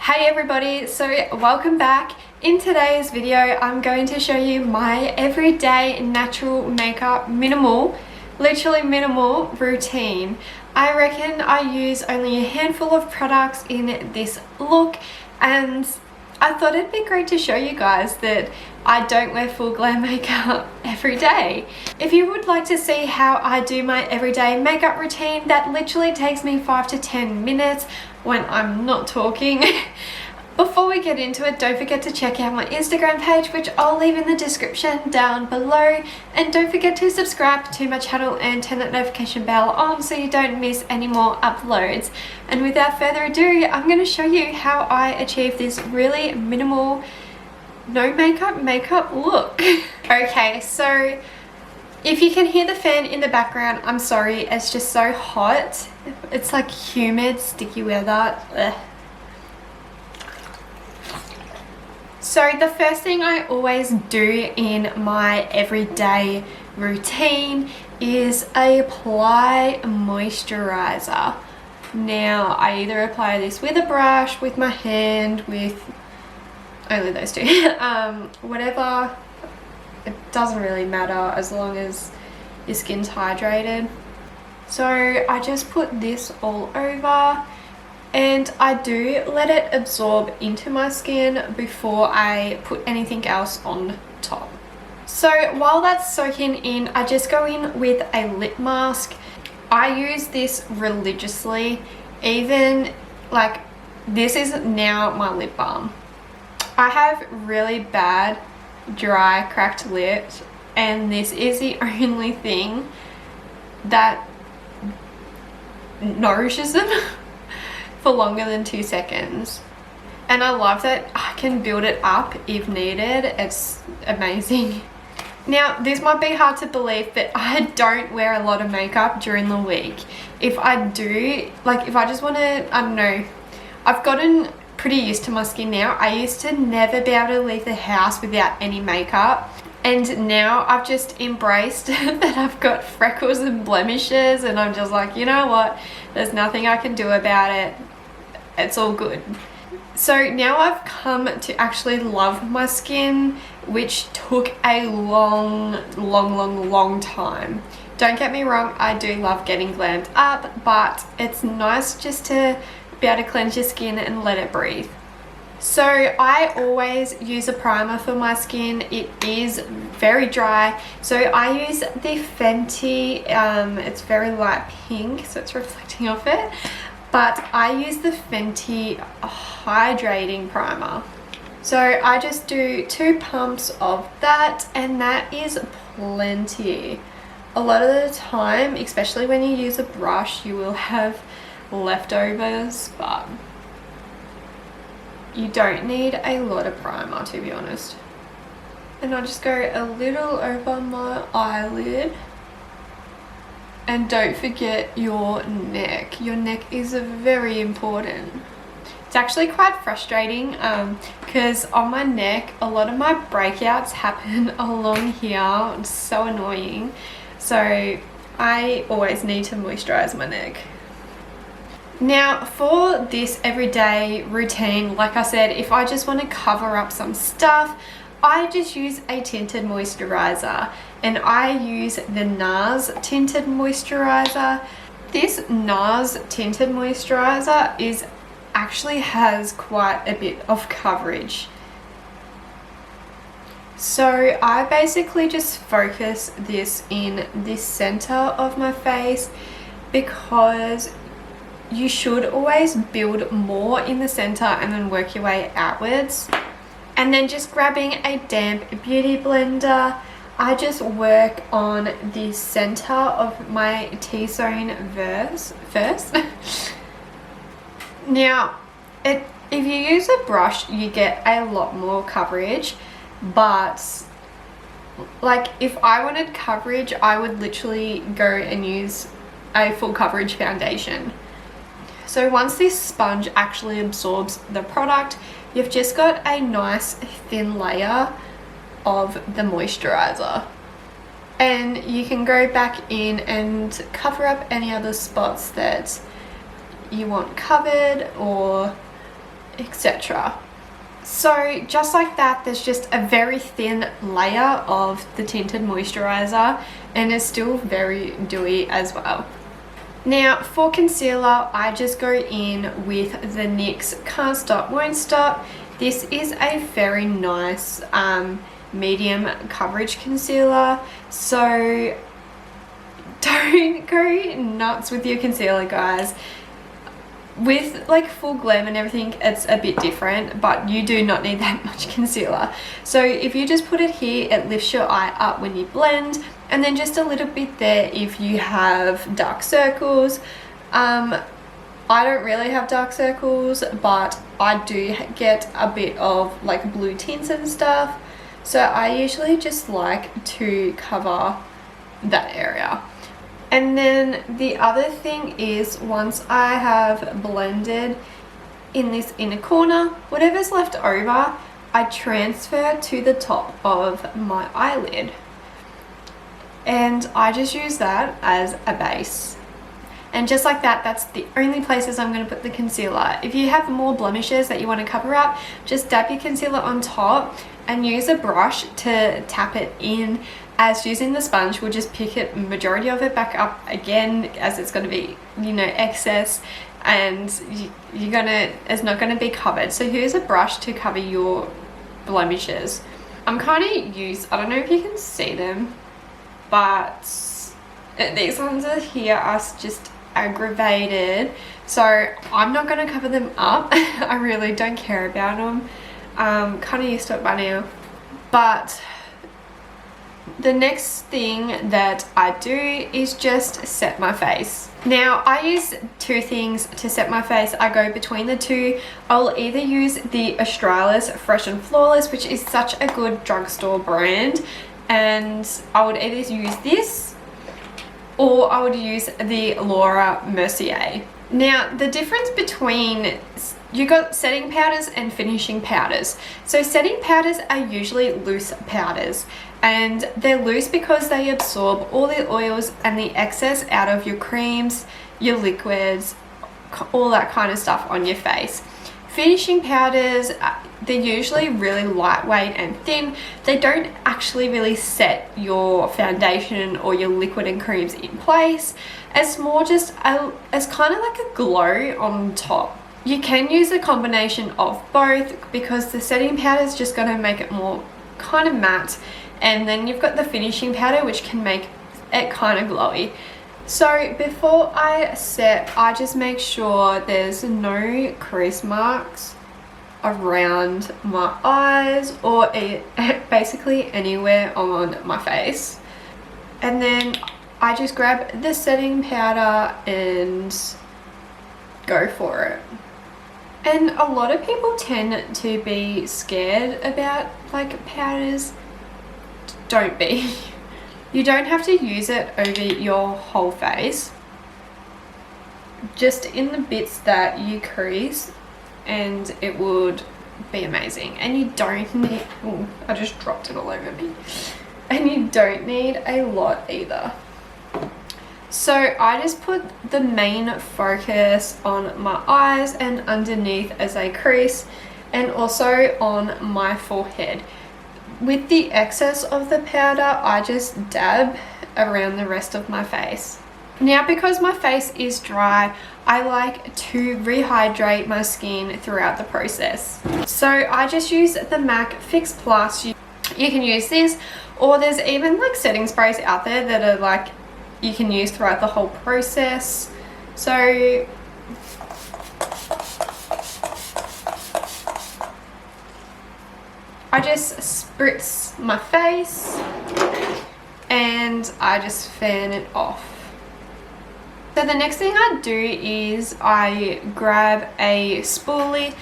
Hey everybody, so welcome back. In today's video I'm going to show you my everyday natural makeup literally minimal routine. I reckon I use only a handful of products in this look, and I thought it'd be great to show you guys that I don't wear full glam makeup every day. If you would like to see how I do my everyday makeup routine that literally takes me 5 to 10 minutes when I'm not talking, before we get into it, don't forget to check out my Instagram page, which I'll leave in the description down below, and don't forget to subscribe to my channel and turn that notification bell on so you don't miss any more uploads. And without further ado, I'm going to show you how I achieve this really minimal no makeup look. Okay, so if you can hear the fan in the background, I'm sorry, it's just so hot. It's like humid, sticky weather. Ugh. So the first thing I always do in my everyday routine is apply moisturizer. Now I either apply this with a brush, with my hand, with only those two, whatever. It doesn't really matter as long as your skin's hydrated. So I just put this all over, and I do let it absorb into my skin before I put anything else on top. So while that's soaking in, I just go in with a lip mask. I use this religiously, even like this is now my lip balm. I have really bad dry cracked lips, and this is the only thing that nourishes them for longer than 2 seconds. And I love that I can build it up if needed. It's amazing. Now this might be hard to believe, but I don't wear a lot of makeup during the week. If I do, like if I just want to, I don't know, I've gotten pretty used to my skin now. I used to never be able to leave the house without any makeup, and now I've just embraced that I've got freckles and blemishes, and I'm just like, you know what, there's nothing I can do about it. It's all good. So now I've come to actually love my skin, which took a long time. Don't get me wrong, I do love getting glammed up, but it's nice just to be able to cleanse your skin and let it breathe. So I always use a primer for my skin. It is very dry, so I use the Fenty, it's very light pink, so it's reflecting off it, but I use the Fenty hydrating primer. So I just do 2 pumps of that, and that is plenty. A lot of the time, especially when you use a brush, you will have leftovers, but you don't need a lot of primer, to be honest. And I just go a little over my eyelid. And don't forget your neck. Your neck is very important. It's actually quite frustrating because on my neck a lot of my breakouts happen along here. It's so annoying. So I always need to moisturize my neck. Now for this everyday routine, like I said, if I just want to cover up some stuff, I just use a tinted moisturizer, and I use the NARS tinted moisturizer. This NARS tinted moisturizer actually has quite a bit of coverage. So I basically just focus this in this center of my face, because you should always build more in the center and then work your way outwards. And then just grabbing a damp beauty blender, I just work on the center of my T-zone first. Now, if you use a brush, you get a lot more coverage, but like if I wanted coverage, I would literally go and use a full coverage foundation. So once this sponge actually absorbs the product, you've just got a nice thin layer of the moisturizer. And you can go back in and cover up any other spots that you want covered, or etc. So just like that, there's just a very thin layer of the tinted moisturizer, and it's still very dewy as well. Now for concealer, I just go in with the NYX Can't Stop Won't Stop. This is a very nice medium coverage concealer, so don't go nuts with your concealer, guys. With like Full Glam and everything, it's a bit different, but you do not need that much concealer. So if you just put it here, it lifts your eye up when you blend, and then just a little bit there if you have dark circles. I don't really have dark circles, but I do get a bit of like blue tints and stuff, so I usually just like to cover that area. And then the other thing is, once I have blended in this inner corner, whatever's left over, I transfer to the top of my eyelid. And I just use that as a base. And just like that, that's the only places I'm going to put the concealer. If you have more blemishes that you want to cover up, just dab your concealer on top and use a brush to tap it in, as using the sponge will just pick it, majority of it back up again, as it's going to be, you know, excess, and it's not going to be covered. So use a brush to cover your blemishes. I'm kind of used, I don't know if you can see them, but these ones are here are just aggravated, so I'm not going to cover them up. I really don't care about them. Kind of used to it by now. But the next thing that I do is just set my face. Now I use two things to set my face. I go between the two. I'll either use the Australis Fresh and Flawless, which is such a good drugstore brand, and I would either use this or I would use the Laura Mercier. Now the difference between, you got setting powders and finishing powders. So setting powders are usually loose powders, and they're loose because they absorb all the oils and the excess out of your creams, your liquids, all that kind of stuff on your face. Finishing powders, they're usually really lightweight and thin. They don't actually really set your foundation or your liquid and creams in place. It's more just it's kind of like a glow on top. You can use a combination of both, because the setting powder is just going to make it more kind of matte, and then you've got the finishing powder which can make it kind of glowy. So before I set, I just make sure there's no crease marks around my eyes or basically anywhere on my face. And then I just grab the setting powder and go for it. And a lot of people tend to be scared about like powders. Don't be. You don't have to use it over your whole face, just in the bits that you crease, and it would be amazing. And you don't need, oh, I just dropped it all over me. And you don't need a lot either. So I just put the main focus on my eyes and underneath as I crease, and also on my forehead. With the excess of the powder, I just dab around the rest of my face. Now, because my face is dry, I like to rehydrate my skin throughout the process. So I just use the MAC Fix Plus. You can use this, or there's even like setting sprays out there that are like you can use throughout the whole process. So I just spritz my face and I just fan it off. So the next thing I do is I grab a spoolie.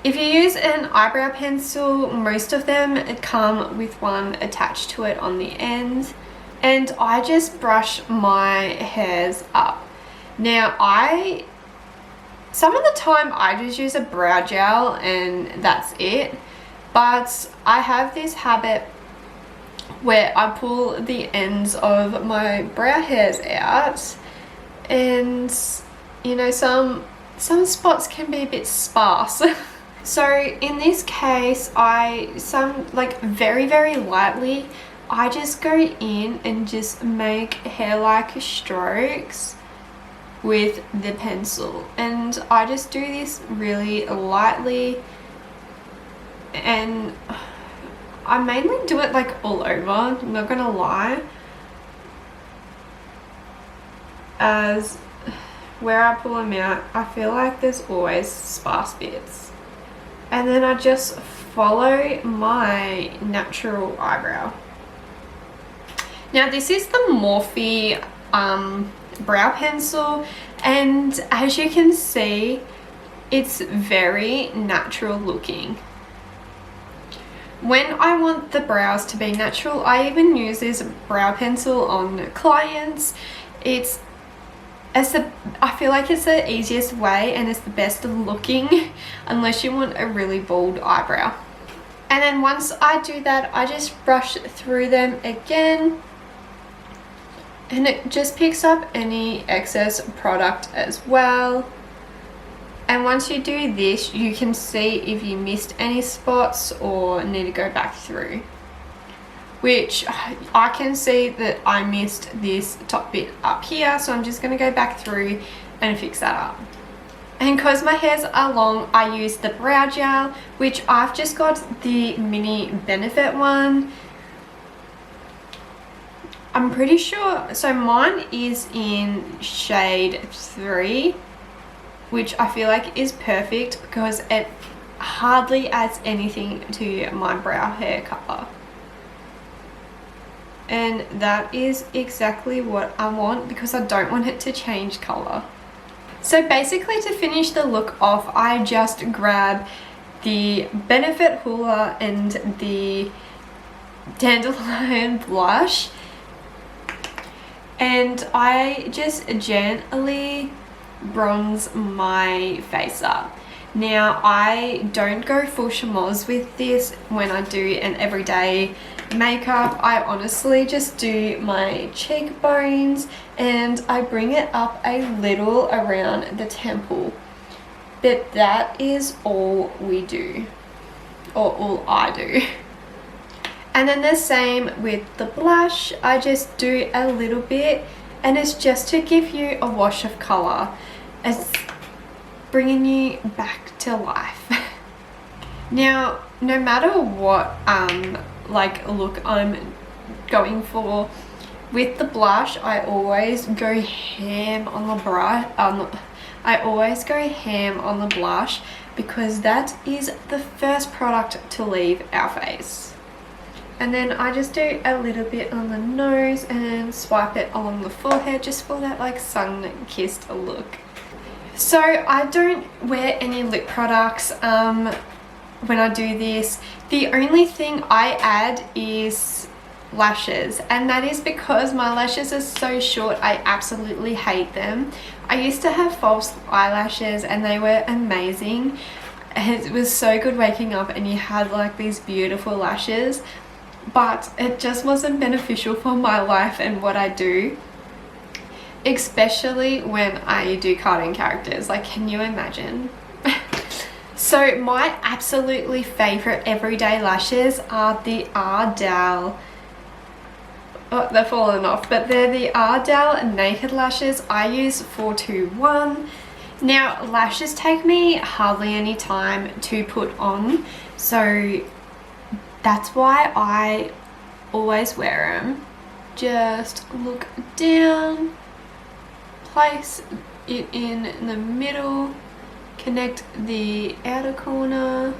If you use an eyebrow pencil, most of them come with one attached to it on the end, and I just brush my hairs up. Now some of the time I just use a brow gel and that's it. But I have this habit where I pull the ends of my brow hairs out, and you know, some spots can be a bit sparse. So in this case, very lightly, I just go in and just make hair-like strokes with the pencil, and I just do this really lightly, and I mainly do it like all over, I'm not gonna lie, as where I pull them out I feel like there's always sparse bits, and then I just follow my natural eyebrow. Now this is the Morphe brow pencil, and as you can see, it's very natural looking. When I want the brows to be natural, I even use this brow pencil on clients. I feel like it's the easiest way, and it's the best looking unless you want a really bold eyebrow. And then once I do that, I just brush through them again, and it just picks up any excess product as well. And once you do this, you can see if you missed any spots or need to go back through, which I can see that I missed this top bit up here, so I'm just going to go back through and fix that up. And because my hairs are long, I use the brow gel, which I've just got the mini Benefit one. I'm pretty sure, so mine is in shade 3, which I feel like is perfect because it hardly adds anything to my brow hair color. And that is exactly what I want because I don't want it to change color. So basically, to finish the look off, I just grab the Benefit Hoola and the Dandelion blush, and I just gently bronze my face up. Now I don't go full chamois with this when I do an everyday makeup. I honestly just do my cheekbones and I bring it up a little around the temple, but that is all we do, or all I do. And then the same with the blush, I just do a little bit, and it's just to give you a wash of color. It's bringing you back to life. Now, no matter what look I'm going for, with the blush, I always go ham on the brush. I always go ham on the blush because that is the first product to leave our face. And then I just do a little bit on the nose and swipe it along the forehead just for that like sun-kissed look. So I don't wear any lip products when I do this. The only thing I add is lashes, and that is because my lashes are so short. I absolutely hate them. I used to have false eyelashes and they were amazing. It was so good waking up and you had like these beautiful lashes, but it just wasn't beneficial for my life and what I do, especially when I do cartoon characters. Like, can you imagine? So my absolutely favorite everyday lashes are the Ardell, oh, they're falling off, but they're the Ardell Naked Lashes. I use 421. Now, lashes take me hardly any time to put on, so that's why I always wear them. Just look down, place it in the middle, connect the outer corner.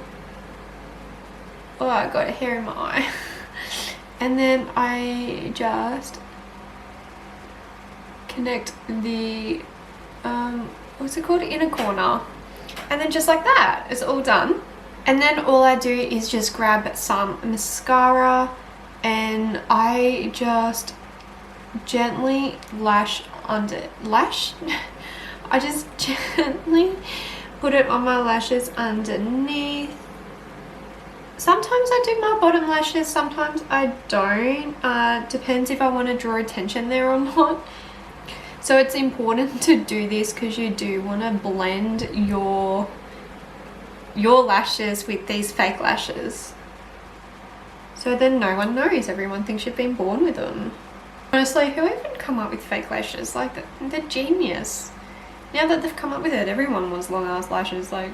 Oh, I got hair in my eye. And then I just connect the, what's it called, inner corner. And then just like that, it's all done. And then all I do is just grab some mascara and I just gently I just gently put it on my lashes underneath. Sometimes I do my bottom lashes, sometimes I don't. Depends if I want to draw attention there or not. So it's important to do this because you do want to blend your your lashes with these fake lashes. So then no one knows. Everyone thinks you've been born with them. Honestly, who even come up with fake lashes? Like, they're genius. Now that they've come up with it, everyone wants long ass lashes, like.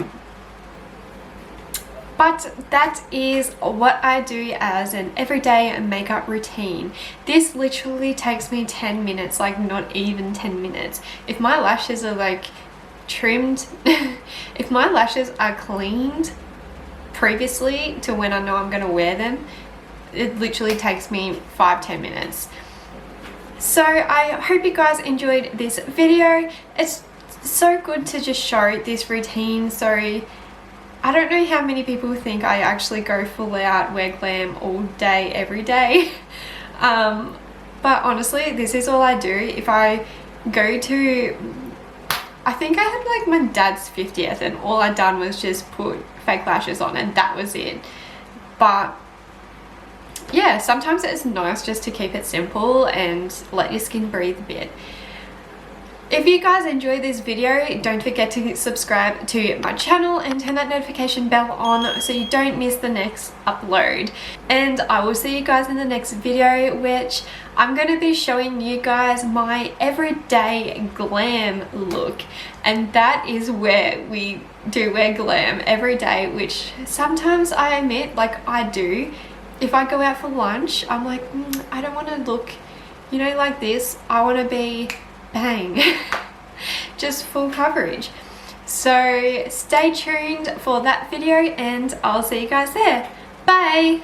But that is what I do as an everyday makeup routine. This literally takes me 10 minutes, like not even 10 minutes. If my lashes are like trimmed, if my lashes are cleaned previously to when I know I'm gonna wear them, it literally takes me 5-10 minutes. So I hope you guys enjoyed this video. It's so good to just show this routine. So I don't know how many people think I actually go full out, wear glam all day, every day. But honestly, this is all I do. If I go to, I think I had like my dad's 50th and all I'd done was just put fake lashes on and that was it. But yeah, sometimes it's nice just to keep it simple and let your skin breathe a bit. If you guys enjoyed this video, don't forget to subscribe to my channel and turn that notification bell on so you don't miss the next upload. And I will see you guys in the next video, which I'm going to be showing you guys my everyday glam look. And that is where we do wear glam every day, which sometimes I admit, like I do. If I go out for lunch, I'm like, I don't want to look, you know, like this. I want to be bang, just full coverage. So stay tuned for that video and I'll see you guys there. Bye.